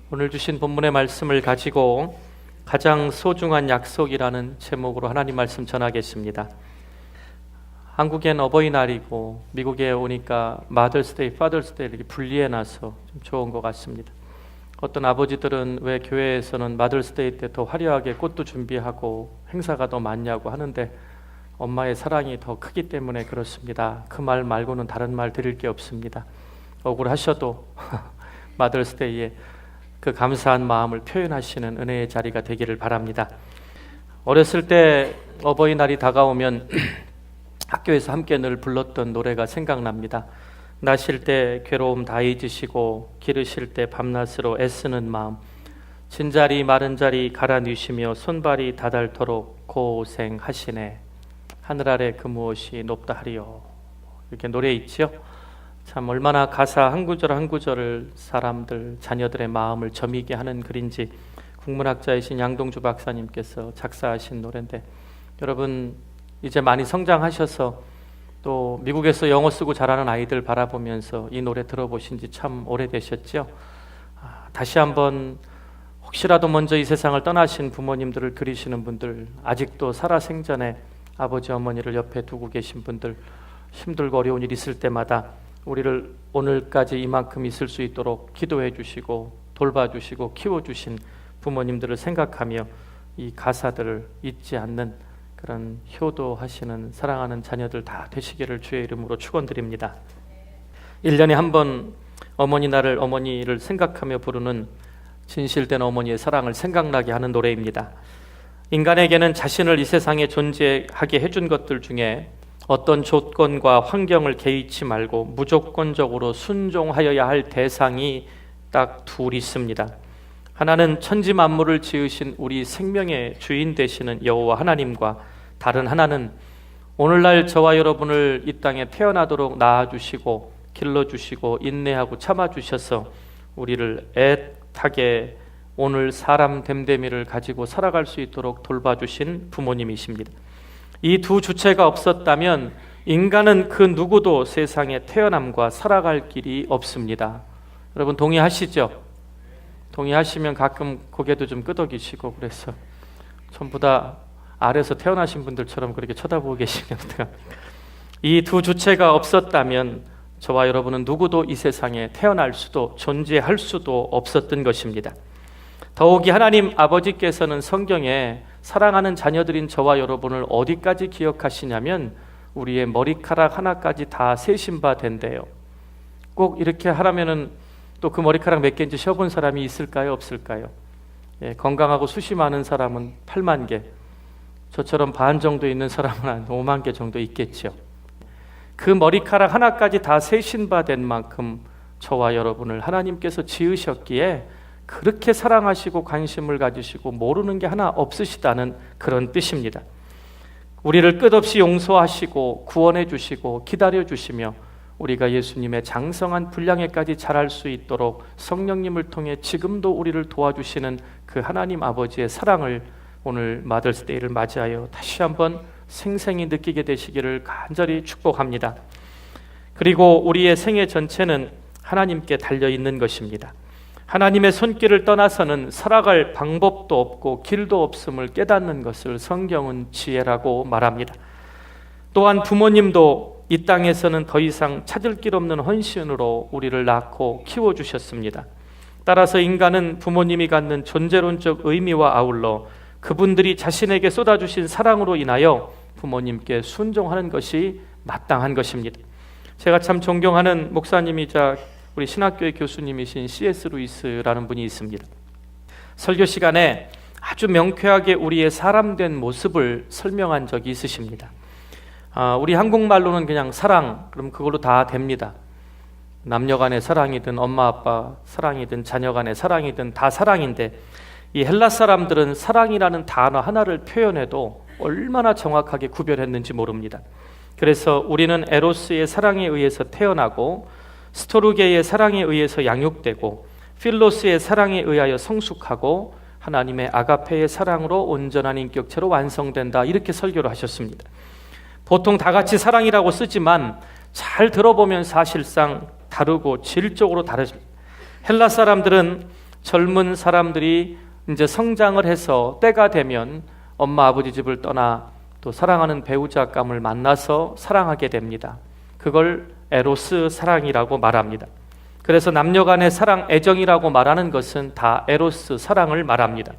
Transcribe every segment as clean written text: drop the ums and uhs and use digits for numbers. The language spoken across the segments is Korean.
오늘 주신 본문의 말씀을 가지고 가장 소중한 약속이라는 제목으로 하나님 말씀 전하겠습니다. 한국엔 어버이날이고 미국에 오니까 마더스데이, 파더스데이 이렇게 분리해놔서 좀 좋은 것 같습니다. 어떤 아버지들은 왜 교회에서는 마더스데이 때 더 화려하게 꽃도 준비하고 행사가 더 많냐고 하는데 엄마의 사랑이 더 크기 때문에 그렇습니다. 그 말 말고는 다른 말 드릴 게 없습니다. 억울하셔도 마더스데이에 그 감사한 마음을 표현하시는 은혜의 자리가 되기를 바랍니다. 어렸을 때 어버이날이 다가오면 학교에서 함께 늘 불렀던 노래가 생각납니다. 나실 때 괴로움 다 잊으시고 기르실 때 밤낮으로 애쓰는 마음, 진자리 마른 자리 갈아 누시며 손발이 다닳도록 고생하시네. 하늘 아래 그 무엇이 높다 하리요. 이렇게 노래 있지요. 참 얼마나 가사 한 구절 한 구절을 사람들, 자녀들의 마음을 저미게 하는 글인지 국문학자이신 양동주 박사님께서 작사하신 노래인데, 여러분 이제 많이 성장하셔서 또 미국에서 영어 쓰고 자라는 아이들 바라보면서 이 노래 들어보신 지 참 오래되셨죠? 다시 한번 혹시라도 먼저 이 세상을 떠나신 부모님들을 그리시는 분들, 아직도 살아생전에 아버지 어머니를 옆에 두고 계신 분들, 힘들고 어려운 일 있을 때마다 우리를 오늘까지 이만큼 있을 수 있도록 기도해 주시고 돌봐주시고 키워주신 부모님들을 생각하며 이 가사들을 잊지 않는 그런 효도하시는 사랑하는 자녀들 다 되시기를 주의 이름으로 축원드립니다. 1년에 한 번 어머니를 생각하며 부르는 진실된 어머니의 사랑을 생각나게 하는 노래입니다. 인간에게는 자신을 이 세상에 존재하게 해준 것들 중에 어떤 조건과 환경을 개의치 말고 무조건적으로 순종하여야 할 대상이 딱 둘 있습니다. 하나는 천지 만물을 지으신 우리 생명의 주인 되시는 여호와 하나님과, 다른 하나는 오늘날 저와 여러분을 이 땅에 태어나도록 낳아주시고 길러주시고 인내하고 참아주셔서 우리를 애타게 오늘 사람 됨됨이를 가지고 살아갈 수 있도록 돌봐주신 부모님이십니다. 이 두 주체가 없었다면 인간은 그 누구도 세상에 태어남과 살아갈 길이 없습니다. 여러분 동의하시죠? 동의하시면 가끔 고개도 좀 끄덕이시고 그래서 전부 다 아래서 태어나신 분들처럼 그렇게 쳐다보고 계시면 어떡합니까? 이 두 주체가 없었다면 저와 여러분은 누구도 이 세상에 태어날 수도 존재할 수도 없었던 것입니다. 더욱이 하나님 아버지께서는 성경에 사랑하는 자녀들인 저와 여러분을 어디까지 기억하시냐면 우리의 머리카락 하나까지 다 세신 바 된대요. 꼭 이렇게 하라면은 또 그 머리카락 몇 개인지 쉬어본 사람이 있을까요? 없을까요? 건강하고 숱이 많은 사람은 8만 개, 저처럼 반 정도 있는 사람은 한 5만 개 정도 있겠죠. 그 머리카락 하나까지 다 세신 바 된 만큼 저와 여러분을 하나님께서 지으셨기에 그렇게 사랑하시고 관심을 가지시고 모르는 게 하나 없으시다는 그런 뜻입니다. 우리를 끝없이 용서하시고 구원해 주시고 기다려 주시며 우리가 예수님의 장성한 분량에까지 자랄 수 있도록 성령님을 통해 지금도 우리를 도와주시는 그 하나님 아버지의 사랑을 오늘 마더스데이를 맞이하여 다시 한번 생생히 느끼게 되시기를 간절히 축복합니다. 그리고 우리의 생애 전체는 하나님께 달려있는 것입니다. 하나님의 손길을 떠나서는 살아갈 방법도 없고 길도 없음을 깨닫는 것을 성경은 지혜라고 말합니다. 또한 부모님도 이 땅에서는 더 이상 찾을 길 없는 헌신으로 우리를 낳고 키워주셨습니다. 따라서 인간은 부모님이 갖는 존재론적 의미와 아울러 그분들이 자신에게 쏟아주신 사랑으로 인하여 부모님께 순종하는 것이 마땅한 것입니다. 제가 참 존경하는 목사님이자 우리 신학교의 교수님이신 C.S. 루이스라는 분이 있습니다. 설교 시간에 아주 명쾌하게 우리의 사람된 모습을 설명한 적이 있으십니다. 우리 한국말로는 그냥 사랑, 그럼 그걸로 다 됩니다. 남녀 간의 사랑이든 엄마 아빠 사랑이든 자녀 간의 사랑이든 다 사랑인데, 이 헬라 사람들은 사랑이라는 단어 하나를 표현해도 얼마나 정확하게 구별했는지 모릅니다. 그래서 우리는 에로스의 사랑에 의해서 태어나고 스토르게의 사랑에 의해서 양육되고 필로스의 사랑에 의하여 성숙하고 하나님의 아가페의 사랑으로 온전한 인격체로 완성된다, 이렇게 설교를 하셨습니다. 보통 다 같이 사랑이라고 쓰지만 잘 들어보면 사실상 다르고 질적으로 다르죠. 헬라 사람들은 젊은 사람들이 이제 성장을 해서 때가 되면 엄마 아버지 집을 떠나 또 사랑하는 배우자감을 만나서 사랑하게 됩니다. 그걸 에로스 사랑이라고 말합니다. 그래서 남녀 간의 사랑, 애정이라고 말하는 것은 다 에로스 사랑을 말합니다.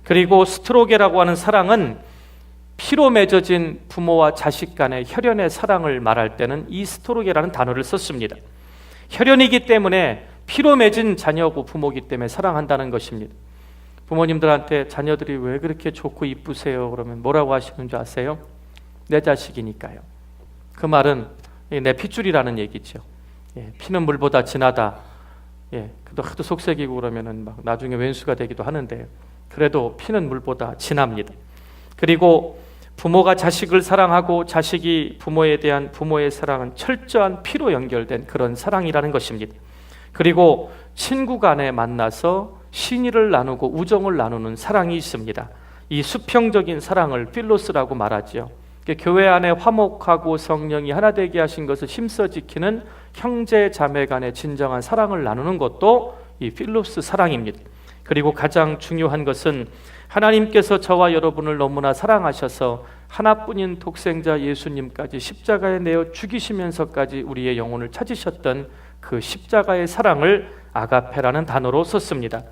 그리고 스트로게라고 하는 사랑은 피로 맺어진 부모와 자식 간의 혈연의 사랑을 말할 때는 이 스트로게라는 단어를 썼습니다. 혈연이기 때문에 피로 맺은 자녀고 부모이기 때문에 사랑한다는 것입니다. 부모님들한테 자녀들이 왜 그렇게 좋고 이쁘세요? 그러면 뭐라고 하시는 줄 아세요? 내 자식이니까요. 그 말은 내 핏줄이라는 얘기죠. 피는 물보다 진하다. 그래도 하도 속색이고 그러면은 막 나중에 왼수가 되기도 하는데 그래도 피는 물보다 진합니다. 그리고 부모가 자식을 사랑하고 자식이 부모에 대한 부모의 사랑은 철저한 피로 연결된 그런 사랑이라는 것입니다. 그리고 친구 간에 만나서 신의를 나누고 우정을 나누는 사랑이 있습니다. 이 수평적인 사랑을 필로스라고 말하죠. 교회 안에 화목하고 성령이 하나 되게 하신 것을 힘써 지키는 형제 자매 간의 진정한 사랑을 나누는 것도 이 필로스 사랑입니다. 그리고 가장 중요한 것은 하나님께서 저와 여러분을 너무나 사랑하셔서 하나뿐인 독생자 예수님까지 십자가에 내어 죽이시면서까지 우리의 영혼을 찾으셨던 그 십자가의 사랑을 아가페라는 단어로 썼습니다.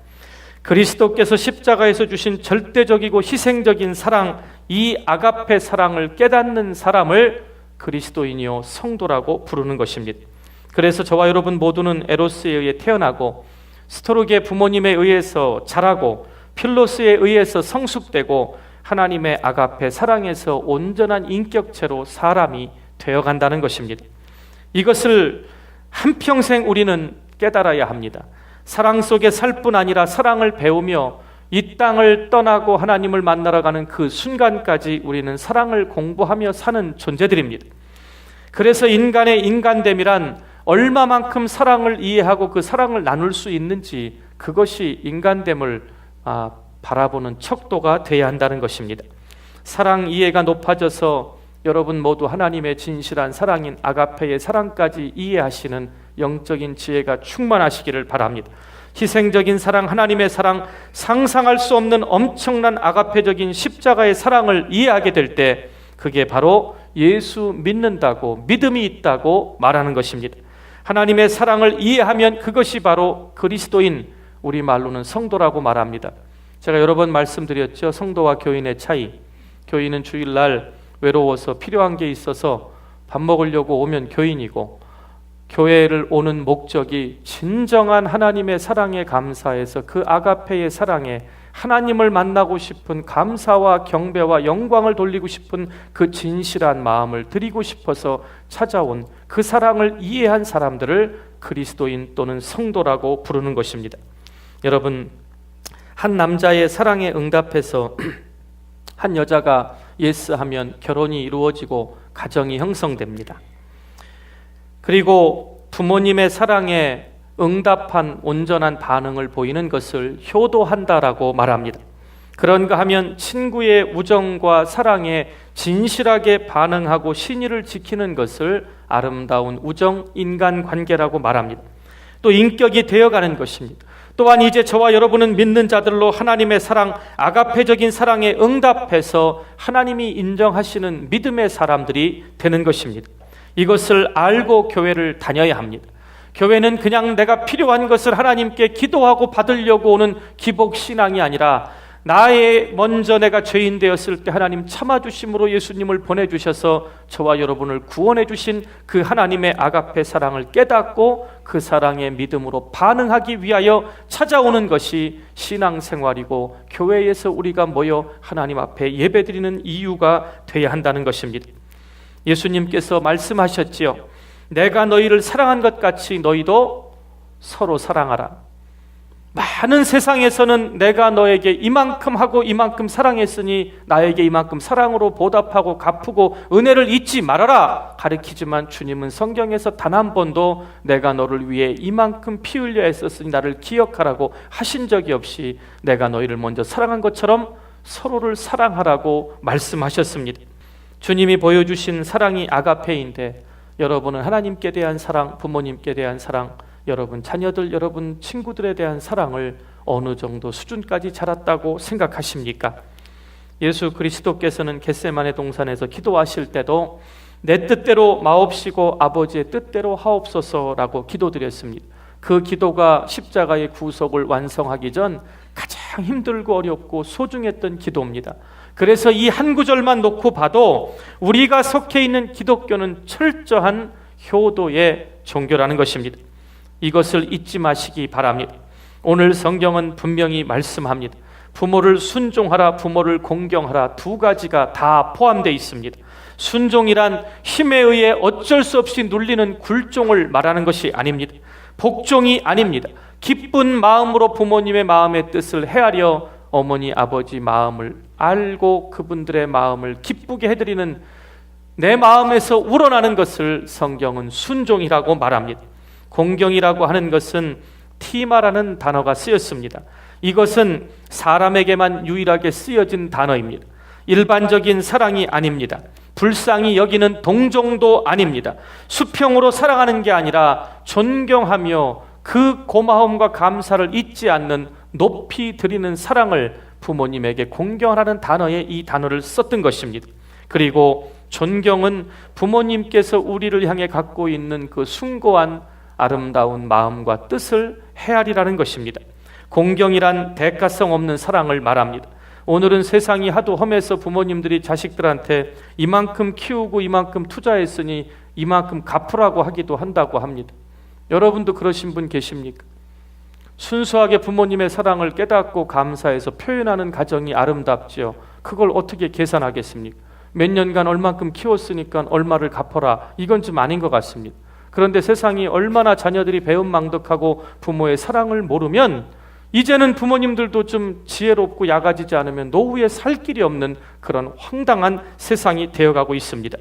그리스도께서 십자가에서 주신 절대적이고 희생적인 사랑, 이 아가페 사랑을 깨닫는 사람을 그리스도인이요 성도라고 부르는 것입니다. 그래서 저와 여러분 모두는 에로스에 의해 태어나고 스토르게 부모님에 의해서 자라고 필로스에 의해서 성숙되고 하나님의 아가페 사랑에서 온전한 인격체로 사람이 되어간다는 것입니다. 이것을 한평생 우리는 깨달아야 합니다. 사랑 속에 살 뿐 아니라 사랑을 배우며 이 땅을 떠나고 하나님을 만나러 가는 그 순간까지 우리는 사랑을 공부하며 사는 존재들입니다. 그래서 인간의 인간됨이란 얼마만큼 사랑을 이해하고 그 사랑을 나눌 수 있는지, 그것이 인간됨을 바라보는 척도가 돼야 한다는 것입니다. 사랑 이해가 높아져서 여러분 모두 하나님의 진실한 사랑인 아가페의 사랑까지 이해하시는 영적인 지혜가 충만하시기를 바랍니다. 희생적인 사랑, 하나님의 사랑, 상상할 수 없는 엄청난 아가페적인 십자가의 사랑을 이해하게 될 때 그게 바로 예수 믿는다고, 믿음이 있다고 말하는 것입니다. 하나님의 사랑을 이해하면 그것이 바로 그리스도인, 우리말로는 성도라고 말합니다. 제가 여러 번 말씀드렸죠. 성도와 교인의 차이. 교인은 주일날 외로워서 필요한 게 있어서 밥 먹으려고 오면 교인이고, 교회를 오는 목적이 진정한 하나님의 사랑에 감사해서 그 아가페의 사랑에 하나님을 만나고 싶은 감사와 경배와 영광을 돌리고 싶은 그 진실한 마음을 드리고 싶어서 찾아온 그 사랑을 이해한 사람들을 그리스도인 또는 성도라고 부르는 것입니다. 여러분, 한 남자의 사랑에 응답해서 한 여자가 예스하면 결혼이 이루어지고 가정이 형성됩니다. 그리고 부모님의 사랑에 응답한 온전한 반응을 보이는 것을 효도한다라고 말합니다. 그런가 하면 친구의 우정과 사랑에 진실하게 반응하고 신의를 지키는 것을 아름다운 우정, 인간관계라고 말합니다. 또 인격이 되어가는 것입니다. 또한 이제 저와 여러분은 믿는 자들로 하나님의 사랑, 아가페적인 사랑에 응답해서 하나님이 인정하시는 믿음의 사람들이 되는 것입니다. 이것을 알고 교회를 다녀야 합니다. 교회는 그냥 내가 필요한 것을 하나님께 기도하고 받으려고 오는 기복신앙이 아니라, 먼저 내가 죄인 되었을 때 하나님 참아주심으로 예수님을 보내주셔서 저와 여러분을 구원해 주신 그 하나님의 아가페 사랑을 깨닫고 그 사랑의 믿음으로 반응하기 위하여 찾아오는 것이 신앙생활이고, 교회에서 우리가 모여 하나님 앞에 예배드리는 이유가 되어야 한다는 것입니다. 예수님께서 말씀하셨지요. 내가 너희를 사랑한 것 같이 너희도 서로 사랑하라. 많은 세상에서는 내가 너에게 이만큼 하고 이만큼 사랑했으니 나에게 이만큼 사랑으로 보답하고 갚고 은혜를 잊지 말아라 가르치지만, 주님은 성경에서 단 한 번도 내가 너를 위해 이만큼 피 흘려 애썼으니 나를 기억하라고 하신 적이 없이 내가 너희를 먼저 사랑한 것처럼 서로를 사랑하라고 말씀하셨습니다. 주님이 보여주신 사랑이 아가페인데, 여러분은 하나님께 대한 사랑, 부모님께 대한 사랑, 여러분 자녀들, 여러분 친구들에 대한 사랑을 어느 정도 수준까지 자랐다고 생각하십니까? 예수 그리스도께서는 겟세마네 동산에서 기도하실 때도 내 뜻대로 마옵시고 아버지의 뜻대로 하옵소서라고 기도드렸습니다. 그 기도가 십자가의 구속을 완성하기 전 가장 힘들고 어렵고 소중했던 기도입니다. 그래서 이 한 구절만 놓고 봐도 우리가 속해 있는 기독교는 철저한 효도의 종교라는 것입니다. 이것을 잊지 마시기 바랍니다. 오늘 성경은 분명히 말씀합니다. 부모를 순종하라, 부모를 공경하라, 두 가지가 다 포함되어 있습니다. 순종이란 힘에 의해 어쩔 수 없이 눌리는 굴종을 말하는 것이 아닙니다. 복종이 아닙니다. 기쁜 마음으로 부모님의 마음의 뜻을 헤아려 어머니 아버지 마음을 알고 그분들의 마음을 기쁘게 해드리는 내 마음에서 우러나는 것을 성경은 순종이라고 말합니다. 공경이라고 하는 것은 티마라는 단어가 쓰였습니다. 이것은 사람에게만 유일하게 쓰여진 단어입니다. 일반적인 사랑이 아닙니다. 불쌍히 여기는 동정도 아닙니다. 수평으로 사랑하는 게 아니라 존경하며 그 고마움과 감사를 잊지 않는 높이 드리는 사랑을 부모님에게 공경하라는 단어에 이 단어를 썼던 것입니다. 그리고 존경은 부모님께서 우리를 향해 갖고 있는 그 숭고한 아름다운 마음과 뜻을 헤아리라는 것입니다. 공경이란 대가성 없는 사랑을 말합니다. 오늘은 세상이 하도 험해서 부모님들이 자식들한테 이만큼 키우고 이만큼 투자했으니 이만큼 갚으라고 하기도 한다고 합니다. 여러분도 그러신 분 계십니까? 순수하게 부모님의 사랑을 깨닫고 감사해서 표현하는 가정이 아름답지요. 그걸 어떻게 계산하겠습니까? 몇 년간 얼만큼 키웠으니까 얼마를 갚아라. 이건 좀 아닌 것 같습니다. 그런데 세상이 얼마나 자녀들이 배은망덕하고 부모의 사랑을 모르면 이제는 부모님들도 좀 지혜롭고 약아지지 않으면 노후에 살 길이 없는 그런 황당한 세상이 되어가고 있습니다.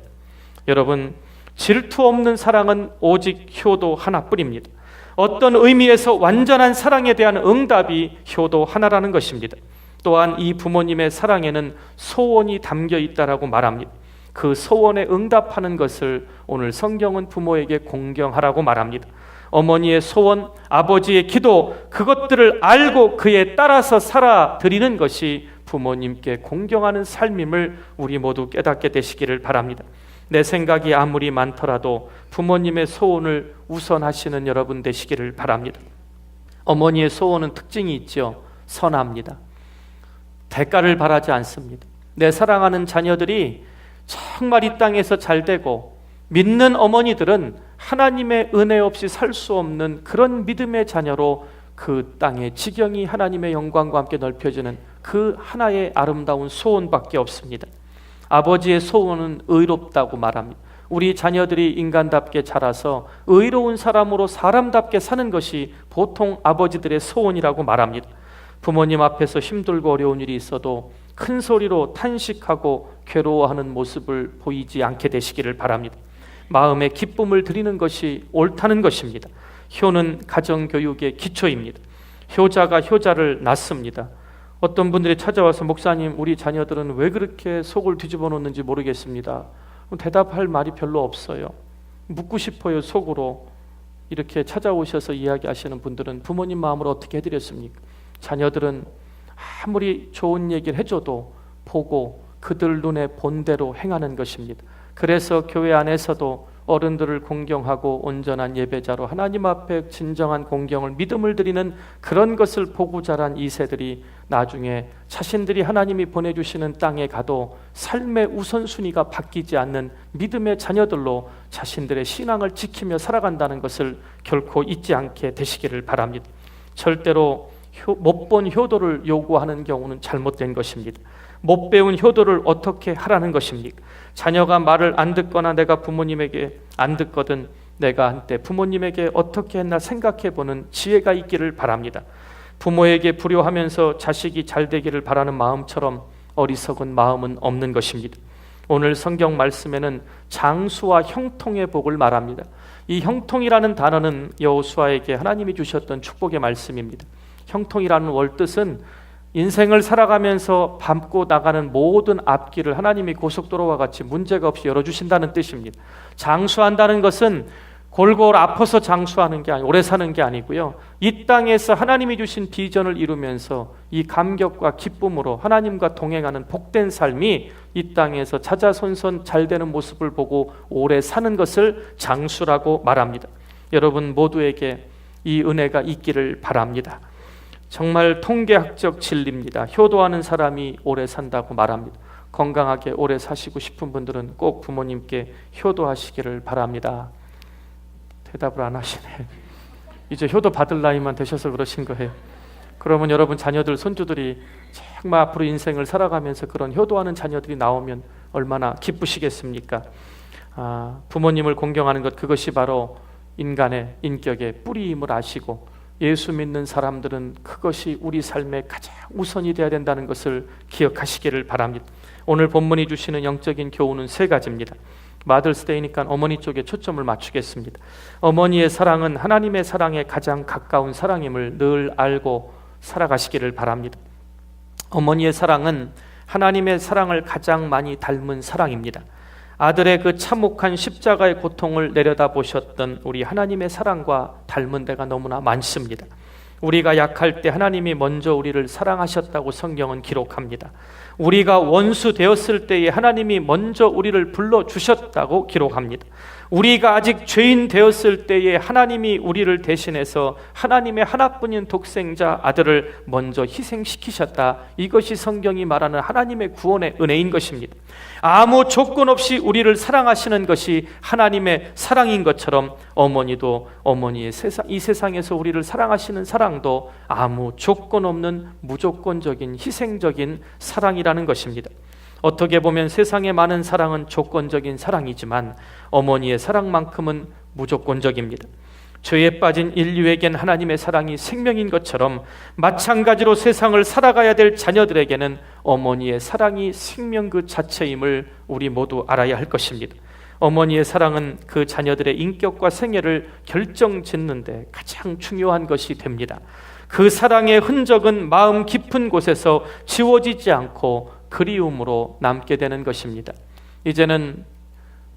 여러분, 질투 없는 사랑은 오직 효도 하나뿐입니다. 어떤 의미에서 완전한 사랑에 대한 응답이 효도 하나라는 것입니다. 또한 이 부모님의 사랑에는 소원이 담겨 있다라고 말합니다. 그 소원에 응답하는 것을 오늘 성경은 부모에게 공경하라고 말합니다. 어머니의 소원, 아버지의 기도, 그것들을 알고 그에 따라서 살아드리는 것이 부모님께 공경하는 삶임을 우리 모두 깨닫게 되시기를 바랍니다. 내 생각이 아무리 많더라도 부모님의 소원을 우선하시는 여러분 되시기를 바랍니다. 어머니의 소원은 특징이 있죠. 선합니다. 대가를 바라지 않습니다. 내 사랑하는 자녀들이 정말 이 땅에서 잘 되고 믿는 어머니들은 하나님의 은혜 없이 살 수 없는 그런 믿음의 자녀로 그 땅의 지경이 하나님의 영광과 함께 넓혀지는 그 하나의 아름다운 소원밖에 없습니다. 아버지의 소원은 의롭다고 말합니다. 우리 자녀들이 인간답게 자라서 의로운 사람으로 사람답게 사는 것이 보통 아버지들의 소원이라고 말합니다. 부모님 앞에서 힘들고 어려운 일이 있어도 큰 소리로 탄식하고 괴로워하는 모습을 보이지 않게 되시기를 바랍니다. 마음의 기쁨을 드리는 것이 옳다는 것입니다. 효는 가정교육의 기초입니다. 효자가 효자를 낳습니다. 어떤 분들이 찾아와서 목사님, 우리 자녀들은 왜 그렇게 속을 뒤집어 놓는지 모르겠습니다. 대답할 말이 별로 없어요. 묻고 싶어요. 속으로. 이렇게 찾아오셔서 이야기하시는 분들은 부모님 마음을 어떻게 해드렸습니까? 자녀들은 아무리 좋은 얘기를 해줘도 보고 그들 눈에 본 대로 행하는 것입니다. 그래서 교회 안에서도 어른들을 공경하고 온전한 예배자로 하나님 앞에 진정한 공경을 믿음을 드리는 그런 것을 보고 자란 이 세들이 나중에 자신들이 하나님이 보내주시는 땅에 가도 삶의 우선순위가 바뀌지 않는 믿음의 자녀들로 자신들의 신앙을 지키며 살아간다는 것을 결코 잊지 않게 되시기를 바랍니다. 절대로 못 본 효도를 요구하는 경우는 잘못된 것입니다. 못 배운 효도를 어떻게 하라는 것입니까? 자녀가 말을 안 듣거나 내가 부모님에게 안 듣거든 내가 한때 부모님에게 어떻게 했나 생각해보는 지혜가 있기를 바랍니다. 부모에게 불효하면서 자식이 잘 되기를 바라는 마음처럼 어리석은 마음은 없는 것입니다. 오늘 성경 말씀에는 장수와 형통의 복을 말합니다. 이 형통이라는 단어는 여호수아에게 하나님이 주셨던 축복의 말씀입니다. 형통이라는 월뜻은 인생을 살아가면서 밟고 나가는 모든 앞길을 하나님이 고속도로와 같이 문제가 없이 열어주신다는 뜻입니다. 장수한다는 것은 골골 아파서 장수하는 게 아니고 오래 사는 게 아니고요. 이 땅에서 하나님이 주신 비전을 이루면서 이 감격과 기쁨으로 하나님과 동행하는 복된 삶이 이 땅에서 자자손손 잘 되는 모습을 보고 오래 사는 것을 장수라고 말합니다. 여러분 모두에게 이 은혜가 있기를 바랍니다. 정말 통계학적 진리입니다. 효도하는 사람이 오래 산다고 말합니다. 건강하게 오래 사시고 싶은 분들은 꼭 부모님께 효도하시기를 바랍니다. 대답을 안 하시네. 이제 효도 받을 나이만 되셔서 그러신 거예요. 그러면 여러분 자녀들, 손주들이 정말 앞으로 인생을 살아가면서 그런 효도하는 자녀들이 나오면 얼마나 기쁘시겠습니까? 부모님을 공경하는 것, 그것이 바로 인간의 인격의 뿌리임을 아시고 예수 믿는 사람들은 그것이 우리 삶의 가장 우선이 되어야 된다는 것을 기억하시기를 바랍니다. 오늘 본문이 주시는 영적인 교훈은 세 가지입니다. 마더스데이니까 어머니 쪽에 초점을 맞추겠습니다. 어머니의 사랑은 하나님의 사랑에 가장 가까운 사랑임을 늘 알고 살아가시기를 바랍니다. 어머니의 사랑은 하나님의 사랑을 가장 많이 닮은 사랑입니다. 아들의 그 참혹한 십자가의 고통을 내려다보셨던 우리 하나님의 사랑과 닮은 데가 너무나 많습니다. 우리가 약할 때 하나님이 먼저 우리를 사랑하셨다고 성경은 기록합니다. 우리가 원수 되었을 때에 하나님이 먼저 우리를 불러주셨다고 기록합니다. 우리가 아직 죄인 되었을 때에 하나님이 우리를 대신해서 하나님의 하나뿐인 독생자 아들을 먼저 희생시키셨다. 이것이 성경이 말하는 하나님의 구원의 은혜인 것입니다. 아무 조건 없이 우리를 사랑하시는 것이 하나님의 사랑인 것처럼 어머니도 어머니의 이 세상에서 우리를 사랑하시는 사랑도 아무 조건 없는 무조건적인 희생적인 사랑이라는 것입니다. 어떻게 보면 세상의 많은 사랑은 조건적인 사랑이지만 어머니의 사랑만큼은 무조건적입니다. 죄에 빠진 인류에겐 하나님의 사랑이 생명인 것처럼 마찬가지로 세상을 살아가야 될 자녀들에게는 어머니의 사랑이 생명 그 자체임을 우리 모두 알아야 할 것입니다. 어머니의 사랑은 그 자녀들의 인격과 생애를 결정짓는 데 가장 중요한 것이 됩니다. 그 사랑의 흔적은 마음 깊은 곳에서 지워지지 않고 그리움으로 남게 되는 것입니다. 이제는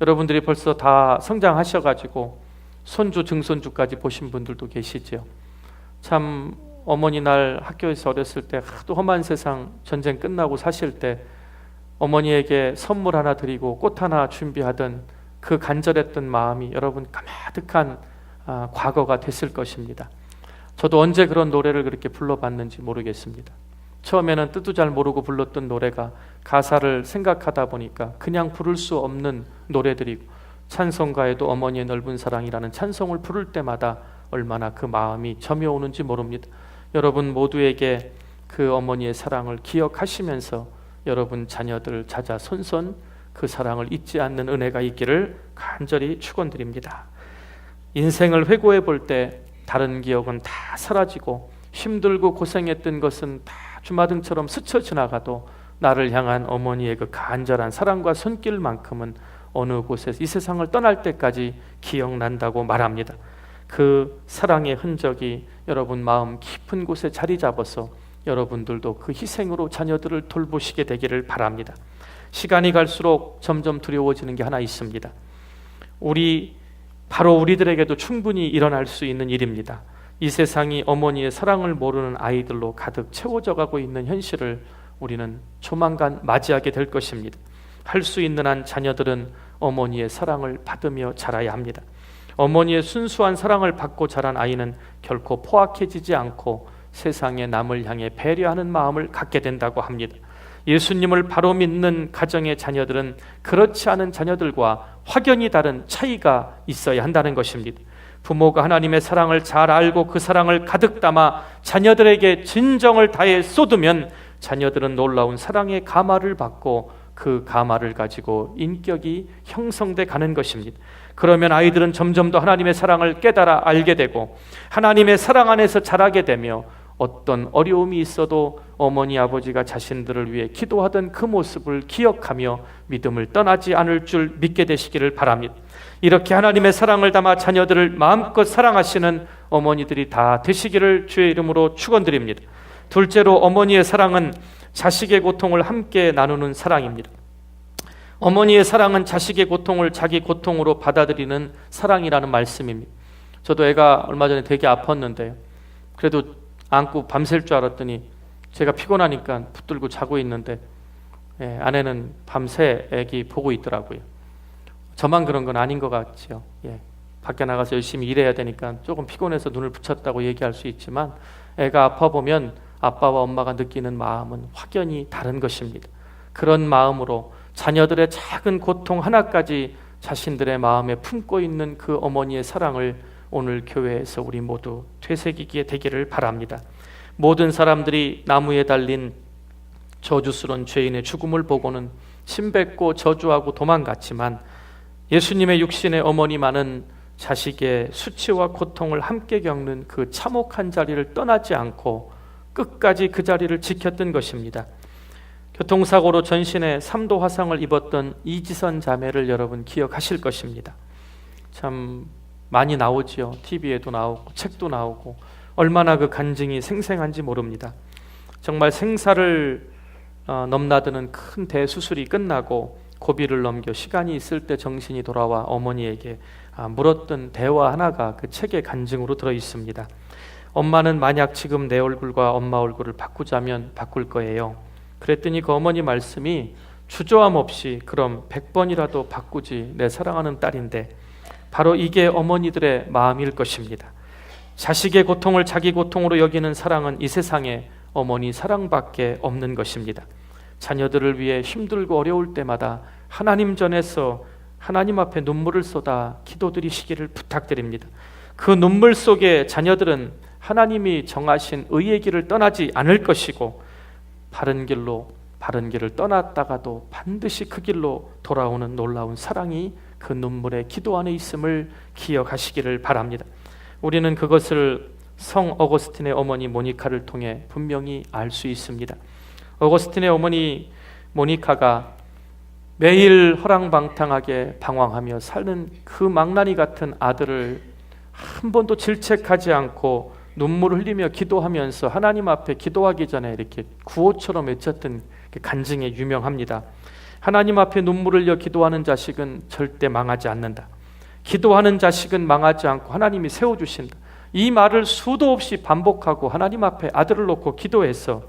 여러분들이 벌써 다 성장하셔가지고 손주, 증손주까지 보신 분들도 계시죠. 참 어머니 날 학교에서 어렸을 때 하도 험한 세상, 전쟁 끝나고 사실 때 어머니에게 선물 하나 드리고 꽃 하나 준비하던 그 간절했던 마음이 여러분 가득한 과거가 됐을 것입니다. 저도 언제 그런 노래를 그렇게 불러봤는지 모르겠습니다. 처음에는 뜻도 잘 모르고 불렀던 노래가 가사를 생각하다 보니까 그냥 부를 수 없는 노래들이고, 찬송가에도 어머니의 넓은 사랑이라는 찬송을 부를 때마다 얼마나 그 마음이 점여오는지 모릅니다. 여러분 모두에게 그 어머니의 사랑을 기억하시면서 여러분 자녀들 자자손손 그 사랑을 잊지 않는 은혜가 있기를 간절히 축원드립니다. 인생을 회고해 볼 때 다른 기억은 다 사라지고 힘들고 고생했던 것은 다 주마등처럼 스쳐 지나가도 나를 향한 어머니의 그 간절한 사랑과 손길만큼은 어느 곳에서 이 세상을 떠날 때까지 기억난다고 말합니다. 그 사랑의 흔적이 여러분 마음 깊은 곳에 자리 잡아서 여러분들도 그 희생으로 자녀들을 돌보시게 되기를 바랍니다. 시간이 갈수록 점점 두려워지는 게 하나 있습니다. 바로 우리들에게도 충분히 일어날 수 있는 일입니다. 이 세상이 어머니의 사랑을 모르는 아이들로 가득 채워져 가고 있는 현실을 우리는 조만간 맞이하게 될 것입니다. 할 수 있는 한 자녀들은 어머니의 사랑을 받으며 자라야 합니다. 어머니의 순수한 사랑을 받고 자란 아이는 결코 포악해지지 않고 세상의 남을 향해 배려하는 마음을 갖게 된다고 합니다. 예수님을 바로 믿는 가정의 자녀들은 그렇지 않은 자녀들과 확연히 다른 차이가 있어야 한다는 것입니다. 부모가 하나님의 사랑을 잘 알고 그 사랑을 가득 담아 자녀들에게 진정을 다해 쏟으면 자녀들은 놀라운 사랑의 감화를 받고 그 감화를 가지고 인격이 형성돼 가는 것입니다. 그러면 아이들은 점점 더 하나님의 사랑을 깨달아 알게 되고 하나님의 사랑 안에서 자라게 되며 어떤 어려움이 있어도 어머니 아버지가 자신들을 위해 기도하던 그 모습을 기억하며 믿음을 떠나지 않을 줄 믿게 되시기를 바랍니다. 이렇게 하나님의 사랑을 담아 자녀들을 마음껏 사랑하시는 어머니들이 다 되시기를 주의 이름으로 축원드립니다. 둘째로 어머니의 사랑은 자식의 고통을 함께 나누는 사랑입니다. 어머니의 사랑은 자식의 고통을 자기 고통으로 받아들이는 사랑이라는 말씀입니다. 저도 애가 얼마 전에 되게 아팠는데요. 그래도 안고 밤샐 줄 알았더니 제가 피곤하니까 붙들고 자고 있는데 아내는 밤새 애기 보고 있더라고요. 저만 그런 건 아닌 것 같죠. 밖에 나가서 열심히 일해야 되니까 조금 피곤해서 눈을 붙였다고 얘기할 수 있지만 애가 아파 보면 아빠와 엄마가 느끼는 마음은 확연히 다른 것입니다. 그런 마음으로 자녀들의 작은 고통 하나까지 자신들의 마음에 품고 있는 그 어머니의 사랑을 오늘 교회에서 우리 모두 되새기게 되기를 바랍니다. 모든 사람들이 나무에 달린 저주스러운 죄인의 죽음을 보고는 침뱉고 저주하고 도망갔지만 예수님의 육신의 어머니만은 자식의 수치와 고통을 함께 겪는 그 참혹한 자리를 떠나지 않고 끝까지 그 자리를 지켰던 것입니다. 교통사고로 전신에 3도 화상을 입었던 이지선 자매를 여러분 기억하실 것입니다. 참 많이 나오지요. TV에도 나오고 책도 나오고 얼마나 그 간증이 생생한지 모릅니다. 정말 생사를 넘나드는 큰 대수술이 끝나고 고비를 넘겨 시간이 있을 때 정신이 돌아와 어머니에게 물었던 대화 하나가 그 책의 간증으로 들어 있습니다. 엄마는 만약 지금 내 얼굴과 엄마 얼굴을 바꾸자면 바꿀 거예요. 그랬더니 그 어머니 말씀이 주저함 없이 그럼 100번이라도 바꾸지, 내 사랑하는 딸인데. 바로 이게 어머니들의 마음일 것입니다. 자식의 고통을 자기 고통으로 여기는 사랑은 이 세상에 어머니 사랑밖에 없는 것입니다. 자녀들을 위해 힘들고 어려울 때마다 하나님 전에서 하나님 앞에 눈물을 쏟아 기도드리시기를 부탁드립니다. 그 눈물 속에 자녀들은 하나님이 정하신 의의 길을 떠나지 않을 것이고 바른 길을 떠났다가도 반드시 그 길로 돌아오는 놀라운 사랑이 그 눈물의 기도 안에 있음을 기억하시기를 바랍니다. 우리는 그것을 성 어거스틴의 어머니 모니카를 통해 분명히 알 수 있습니다. 어거스틴의 어머니 모니카가 매일 허랑방탕하게 방황하며 사는 그 망나니 같은 아들을 한 번도 질책하지 않고 눈물을 흘리며 기도하면서 하나님 앞에 기도하기 전에 이렇게 구호처럼 외쳤던 간증에 유명합니다. 하나님 앞에 눈물을 흘려 기도하는 자식은 절대 망하지 않는다. 기도하는 자식은 망하지 않고 하나님이 세워주신다. 이 말을 수도 없이 반복하고 하나님 앞에 아들을 놓고 기도해서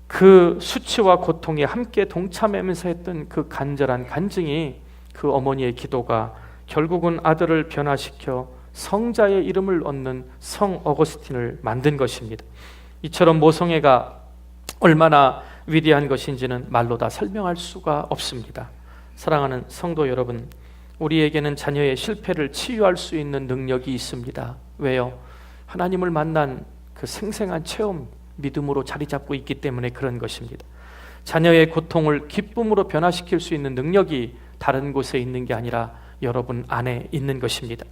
그 수치와 고통에 함께 동참하면서 했던 그 간절한 간증이 그 어머니의 기도가 결국은 아들을 변화시켜 성자의 이름을 얻는 성 어거스틴을 만든 것입니다. 이처럼 모성애가 얼마나 위대한 것인지는 말로 다 설명할 수가 없습니다. 사랑하는 성도 여러분, 우리에게는 자녀의 실패를 치유할 수 있는 능력이 있습니다. 왜요? 하나님을 만난 그 생생한 체험, 믿음으로 자리 잡고 있기 때문에 그런 것입니다. 자녀의 고통을 기쁨으로 변화시킬 수 있는 능력이 다른 곳에 있는 게 아니라 여러분 안에 있는 것입니다.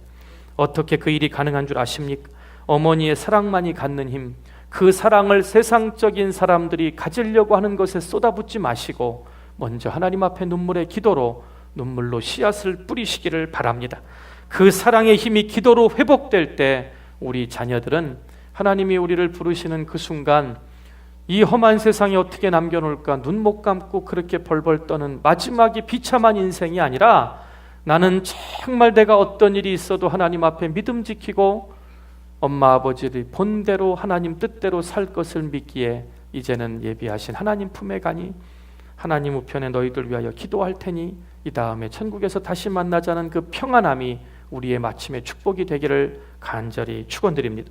어떻게 그 일이 가능한 줄 아십니까? 어머니의 사랑만이 갖는 힘, 그 사랑을 세상적인 사람들이 가지려고 하는 것에 쏟아붓지 마시고 먼저 하나님 앞에 눈물의 기도로 눈물로 씨앗을 뿌리시기를 바랍니다. 그 사랑의 힘이 기도로 회복될 때 우리 자녀들은 하나님이 우리를 부르시는 그 순간 이 험한 세상에 어떻게 남겨놓을까 눈 못 감고 그렇게 벌벌 떠는 마지막이 비참한 인생이 아니라 나는 정말 내가 어떤 일이 있어도 하나님 앞에 믿음 지키고 엄마 아버지들이 본대로 하나님 뜻대로 살 것을 믿기에 이제는 예비하신 하나님 품에 가니 하나님 우편에 너희들 위하여 기도할 테니 이 다음에 천국에서 다시 만나자는 그 평안함이 우리의 마침의 축복이 되기를 간절히 축원드립니다.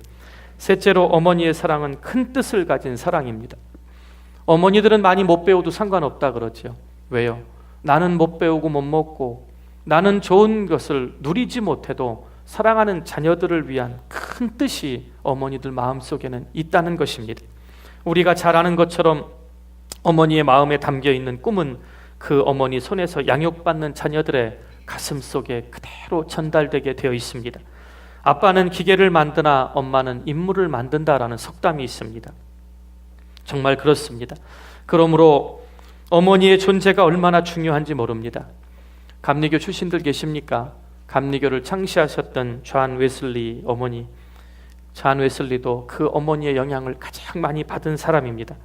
셋째로 어머니의 사랑은 큰 뜻을 가진 사랑입니다. 어머니들은 많이 못 배워도 상관없다 그러죠. 왜요? 나는 못 배우고 못 먹고 나는 좋은 것을 누리지 못해도 사랑하는 자녀들을 위한 큰 뜻이 어머니들 마음속에는 있다는 것입니다. 우리가 잘 아는 것처럼 어머니의 마음에 담겨있는 꿈은 그 어머니 손에서 양육받는 자녀들의 가슴 속에 그대로 전달되게 되어 있습니다. 아빠는 기계를 만드나 엄마는 인물을 만든다라는 속담이 있습니다. 정말 그렇습니다. 그러므로 어머니의 존재가 얼마나 중요한지 모릅니다. 감리교 출신들 계십니까? 감리교를 창시하셨던 존 웨슬리 어머니, 존 웨슬리도 그 어머니의 영향을 가장 많이 받은 사람입니다.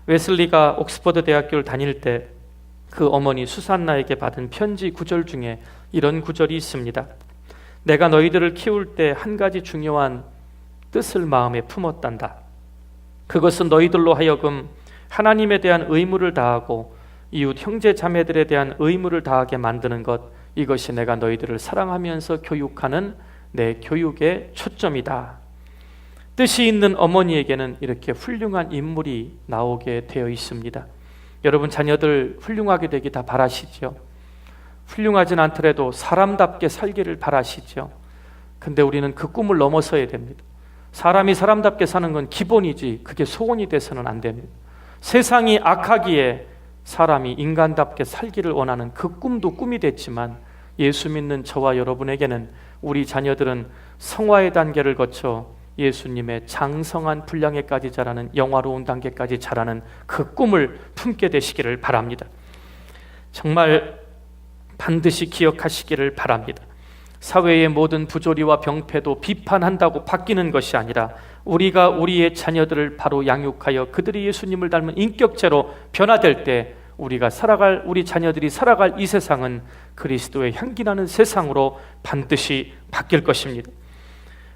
웨슬리가 옥스퍼드 대학교를 다닐 때 그 어머니 수산나에게 받은 편지 구절 중에 이런 구절이 있습니다. 내가 너희들을 키울 때 한 가지 중요한 뜻을 마음에 품었단다. 그것은 너희들로 하여금 하나님에 대한 의무를 다하고 이웃 형제 자매들에 대한 의무를 다하게 만드는 것, 이것이 내가 너희들을 사랑하면서 교육하는 내 교육의 초점이다. 뜻이 있는 어머니에게는 이렇게 훌륭한 인물이 나오게 되어 있습니다. 여러분, 자녀들 훌륭하게 되기 다 바라시죠? 훌륭하진 않더라도 사람답게 살기를 바라시죠? 근데 우리는 그 꿈을 넘어서야 됩니다. 사람이 사람답게 사는 건 기본이지 그게 소원이 돼서는 안 됩니다. 세상이 악하기에 사람이 인간답게 살기를 원하는 그 꿈도 꿈이 됐지만, 예수 믿는 저와 여러분에게는 우리 자녀들은 성화의 단계를 거쳐 예수님의 장성한 분량에까지 자라는 영화로운 단계까지 자라는 그 꿈을 품게 되시기를 바랍니다. 정말 반드시 기억하시기를 바랍니다. 사회의 모든 부조리와 병폐도 비판한다고 바뀌는 것이 아니라 우리가 우리의 자녀들을 바로 양육하여 그들이 예수님을 닮은 인격체로 변화될 때 우리 자녀들이 살아갈 이 세상은 그리스도의 향기나는 세상으로 반드시 바뀔 것입니다.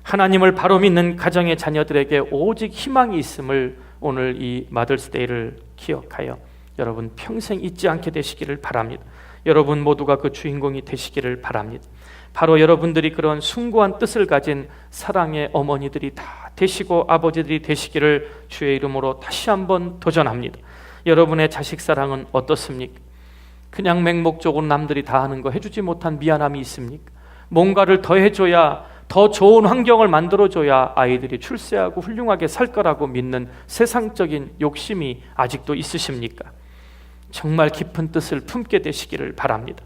하나님을 바로 믿는 가정의 자녀들에게 오직 희망이 있음을 오늘 이 마더스데이를 기억하여 여러분 평생 잊지 않게 되시기를 바랍니다. 여러분 모두가 그 주인공이 되시기를 바랍니다. 바로 여러분들이 그런 숭고한 뜻을 가진 사랑의 어머니들이 다 되시고 아버지들이 되시기를 주의 이름으로 다시 한번 도전합니다. 여러분의 자식 사랑은 어떻습니까? 그냥 맹목적으로 남들이 다 하는 거 해주지 못한 미안함이 있습니까? 뭔가를 더 해줘야, 더 좋은 환경을 만들어줘야 아이들이 출세하고 훌륭하게 살 거라고 믿는 세상적인 욕심이 아직도 있으십니까? 정말 깊은 뜻을 품게 되시기를 바랍니다.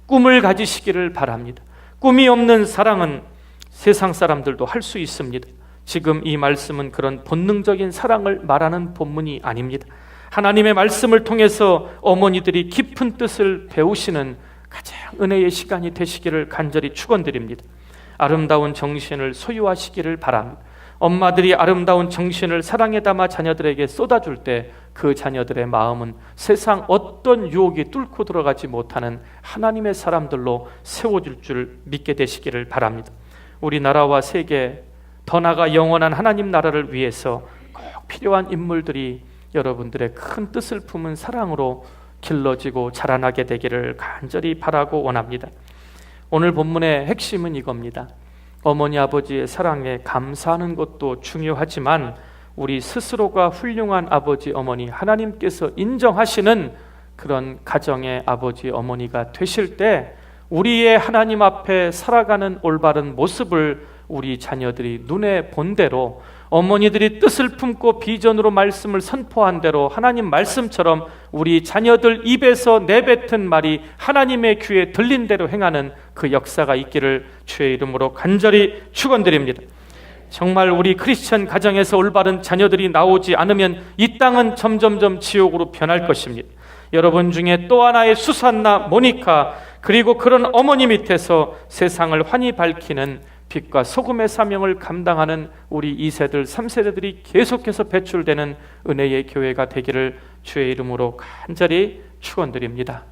꿈을 가지시기를 바랍니다. 꿈이 없는 사랑은 세상 사람들도 할 수 있습니다. 지금 이 말씀은 그런 본능적인 사랑을 말하는 본문이 아닙니다. 하나님의 말씀을 통해서 어머니들이 깊은 뜻을 배우시는 가장 은혜의 시간이 되시기를 간절히 축원드립니다. 아름다운 정신을 소유하시기를 바랍니다. 엄마들이 아름다운 정신을 사랑에 담아 자녀들에게 쏟아줄 때 그 자녀들의 마음은 세상 어떤 유혹이 뚫고 들어가지 못하는 하나님의 사람들로 세워질 줄 믿게 되시기를 바랍니다. 우리나라와 세계, 더 나아가 영원한 하나님 나라를 위해서 꼭 필요한 인물들이 여러분들의 큰 뜻을 품은 사랑으로 길러지고 자라나게 되기를 간절히 바라고 원합니다. 오늘 본문의 핵심은 이겁니다. 어머니 아버지의 사랑에 감사하는 것도 중요하지만 우리 스스로가 훌륭한 아버지 어머니, 하나님께서 인정하시는 그런 가정의 아버지 어머니가 되실 때 우리의 하나님 앞에 살아가는 올바른 모습을 우리 자녀들이 눈에 본 대로, 어머니들이 뜻을 품고 비전으로 말씀을 선포한 대로 하나님 말씀처럼 우리 자녀들 입에서 내뱉은 말이 하나님의 귀에 들린 대로 행하는 그 역사가 있기를 주의 이름으로 간절히 축원드립니다. 정말 우리 크리스천 가정에서 올바른 자녀들이 나오지 않으면 이 땅은 점점점 지옥으로 변할 것입니다. 여러분 중에 또 하나의 수산나 모니카, 그리고 그런 어머니 밑에서 세상을 환히 밝히는 빛과 소금의 사명을 감당하는 우리 2세들, 3세대들이 계속해서 배출되는 은혜의 교회가 되기를 주의 이름으로 간절히 축원드립니다.